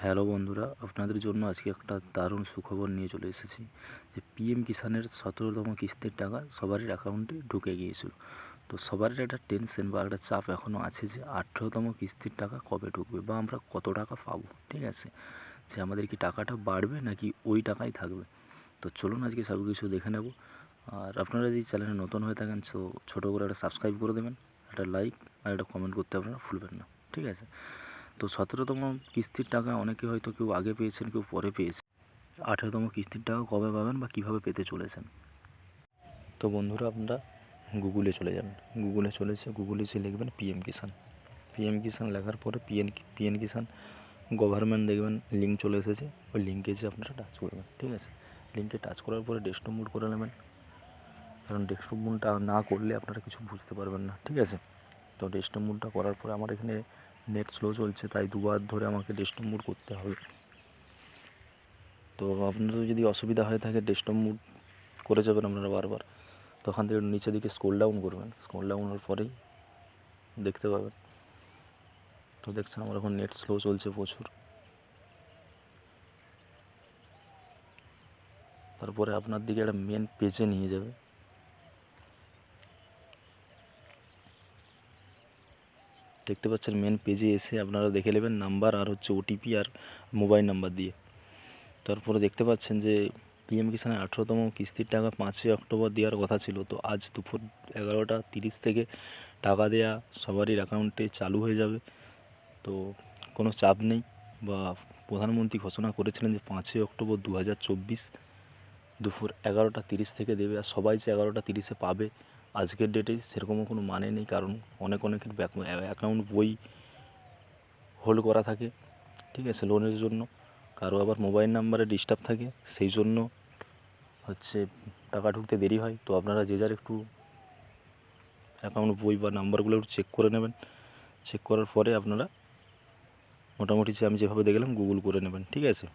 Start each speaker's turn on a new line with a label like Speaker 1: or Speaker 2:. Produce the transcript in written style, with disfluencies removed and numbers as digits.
Speaker 1: Hello বন্ধুরা, আপনাদের জন্য আজকে একটা দারুণ সুখবর নিয়ে চলে এসেছি যে পিএম কিষাণের 17তম কিস্তির টাকা সবারই অ্যাকাউন্টে ঢুকে গিয়েছিল। তো সবারই একটা টেনশন বা একটা চাপ এখনও আছে যে 18তম কিস্তির টাকা কবে ঢুকবে বা আমরা কত টাকা পাবো। ঠিক আছে, যে আমাদের কি টাকাটা বাড়বে নাকি ওই টাকাই থাকবে। তো চলুন আজকে সব কিছু দেখে নেব। আর আপনারা যদি চ্যানেলে নতুন হয়ে থাকেন তো ছোটো করে একটা সাবস্ক্রাইব করে দেবেন, একটা লাইক আর একটা কমেন্ট করতে আপনারা ভুলবেন না। ঠিক আছে, তো 17তম কিস্তির টাকা অনেকে হয়তো কেউ আগে পেয়েছেন, কেউ পরে পেয়েছেন। 18তম কিস্তির টাকা কবে পাবেন বা কীভাবে পেতে চলেছেন। তো বন্ধুরা, আপনারা গুগলে চলে যান। গুগলে এসে লিখবেন পিএম কিষাণ। পিএম কিষাণ লেখার পরে পিএম কিষাণ গভর্নমেন্ট দেখবেন লিঙ্ক চলে এসেছে। ওই লিঙ্কে এসে আপনারা টাচ করবেন। ঠিক আছে, লিঙ্কে টাচ করার পরে ডেস্কটপ মোড করে নেবেন, কারণ ডেস্কটপ মোডটা না করলে আপনারা কিছু বুঝতে পারবেন না। ঠিক আছে, তো ডেস্কটপ মোডটা করার পরে আমার এখানে নেট স্লো চলছে, তাই দুবার ধরে আমাকে ডেস্কটপ মোড করতে হবে। তো আপনাদের যদি অসুবিধা হয়ে থাকে ডেস্কটপ মোড করে যাবেন আপনারা বারবার, তখন থেকে নিচের দিকে স্ক্রল ডাউন করবেন। স্ক্রল ডাউনের পরেই দেখতে পাবেন। তো দেখছেন আমার এখন নেট স্লো চলছে প্রচুর। তারপরে আপনার দিকে একটা মেন পেজে নিয়ে যাবে। দেখতে পাচ্ছেন মেন পেজে এসে আপনারা দেখে নেবেন নাম্বার আর হচ্ছে ওটিপি আর মোবাইল নাম্বার দিয়ে। তারপরে দেখতে পাচ্ছেন যে পিএম কিষাণের 18তম কিস্তির টাকা 5ই অক্টোবর দেওয়ার কথা ছিল। তো আজ দুপুর 11টা 30 থেকে টাকা দেওয়া সবারই অ্যাকাউন্টে চালু হয়ে যাবে। তো কোনো চাপ নেই, বা প্রধানমন্ত্রী ঘোষণা করেছিলেন যে 5ই অক্টোবর 2024 দুপুর 11টা 30 থেকে দেবে। আর সবাই যে 11টা 30-এ পাবে আজকের ডেটে সেরকমও কোনো মানে নেই, কারণ অনেকের অ্যাকাউন্ট বই হোল্ড করা থাকে। ঠিক আছে, লোনের জন্য কারো আবার মোবাইল নাম্বারে ডিস্টার্ব থাকে, সেই জন্য হচ্ছে টাকা ঢুকতে দেরি হয়। তো আপনারা যে যার একটু অ্যাকাউন্ট বই বা নাম্বারগুলো একটু চেক করে নেবেন। চেক করার পরে আপনারা মোটামুটি যে আমি যেভাবে দেখলাম গুগল করে নেবেন। ঠিক আছে।